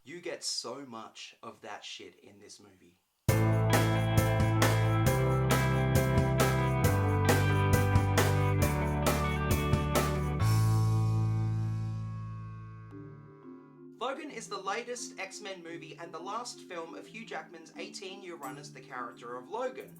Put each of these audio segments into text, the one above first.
You get so much of that shit in this movie. Logan is the latest X-Men movie and the last film of Hugh Jackman's 18-year run as the character of Logan.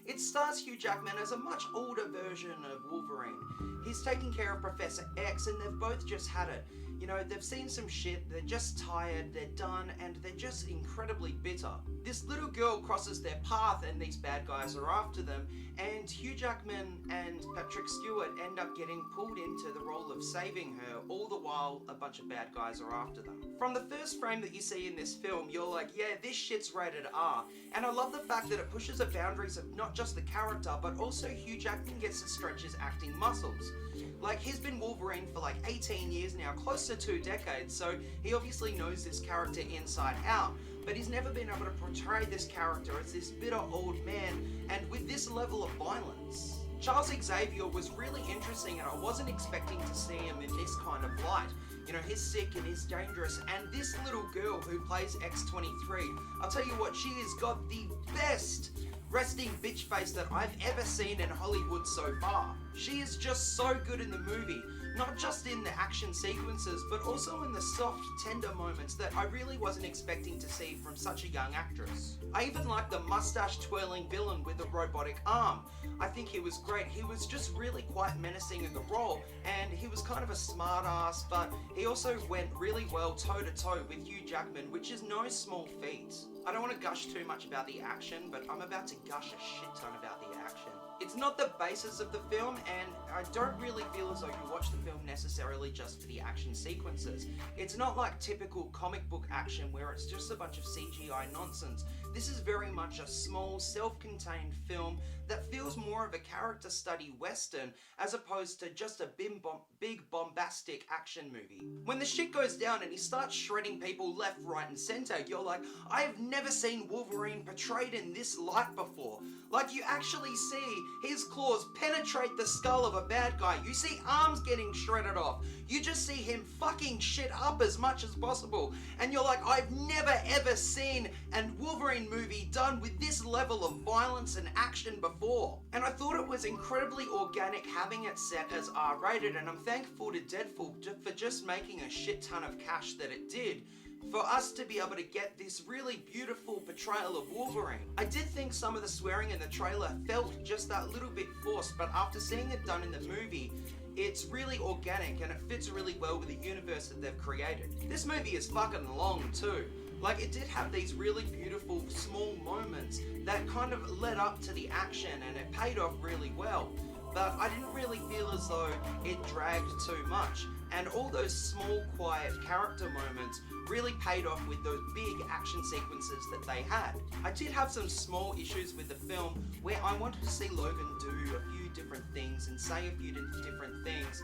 It stars Hugh Jackman as a much older version of Wolverine. He's taking care of Professor X and they've both just had it. You know, they've seen some shit, they're just tired, they're done, and they're just incredibly bitter. This little girl crosses their path and these bad guys are after them, and Hugh Jackman and Patrick Stewart end up getting pulled into the role of saving her, all the while a bunch of bad guys are after them. From the first frame that you see in this film, you're like, yeah, this shit's rated R. And I love the fact that it pushes the boundaries of not just the character, but also Hugh Jackman gets to stretch his acting muscles. Like, he's been Wolverine for like 18 years now, close to 2 decades, so he obviously knows this character inside out, but he's never been able to portray this character as this bitter old man, and with this level of violence. Charles Xavier was really interesting, and I wasn't expecting to see him in this kind of light. You know, he's sick and he's dangerous, and this little girl who plays X-23, I'll tell you what, she has got the best resting bitch face that I've ever seen in Hollywood so far. She is just so good in the movie, not just in the action sequences, but also in the soft, tender moments that I really wasn't expecting to see from such a young actress. I even like the mustache-twirling villain with the robotic arm. I think he was great. He was just really quite menacing in the role, and he was kind of a smart-ass, but he also went really well toe-to-toe with Hugh Jackman, which is no small feat. I don't want to gush too much about the action, but I'm about to gush a shit ton about the action. It's not the basis of the film, and I don't really feel as though you watch the film necessarily just for the action sequences. It's not like typical comic book action where it's just a bunch of CGI nonsense. This is very much a small, self-contained film that feels more of a character study western as opposed to just a big bombastic action movie. When the shit goes down and he starts shredding people left, right, and center, you're like, I have never seen Wolverine portrayed in this light before. Like, you actually see his claws penetrate the skull of a bad guy. You see arms getting shredded off. You just see him fucking shit up as much as possible. And you're like, I've never ever seen a Wolverine movie done with this level of violence and action before. And I thought it was incredibly organic having it set as R-rated, and I'm thankful to Deadpool for just making a shit ton of cash that it did, for us to be able to get this really beautiful portrayal of Wolverine. I did think some of the swearing in the trailer felt just that little bit forced, but after seeing it done in the movie, it's really organic and it fits really well with the universe that they've created. This movie is fucking long too. Like, it did have these really beautiful small moments that kind of led up to the action and it paid off really well. But I didn't really feel as though it dragged too much. And all those small, quiet character moments really paid off with those big action sequences that they had. I did have some small issues with the film where I wanted to see Logan do a few different things and say a few different things,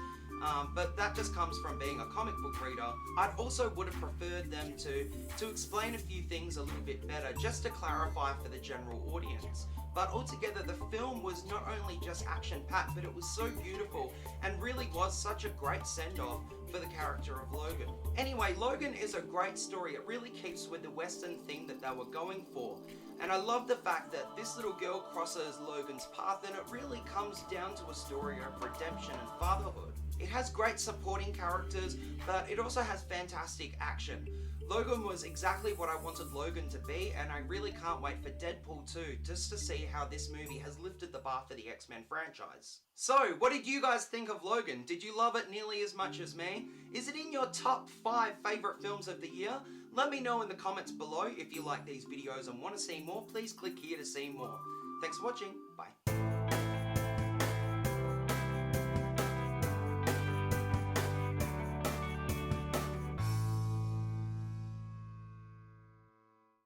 but that just comes from being a comic book reader. I also would have preferred them to explain a few things a little bit better, just to clarify for the general audience. But altogether, the film was not only just action-packed, but it was so beautiful and really was such a great send-off for the character of Logan. Anyway, Logan is a great story. It really keeps with the Western thing that they were going for. And I love the fact that this little girl crosses Logan's path and it really comes down to a story of redemption and fatherhood. It has great supporting characters, but it also has fantastic action. Logan was exactly what I wanted Logan to be, and I really can't wait for Deadpool 2 just to see how this movie has lifted the bar for the X-Men franchise. So, what did you guys think of Logan? Did you love it nearly as much as me? Is it in your top 5 favourite films of the year? Let me know in the comments below. If you like these videos and want to see more, please click here to see more. Thanks for watching. Bye.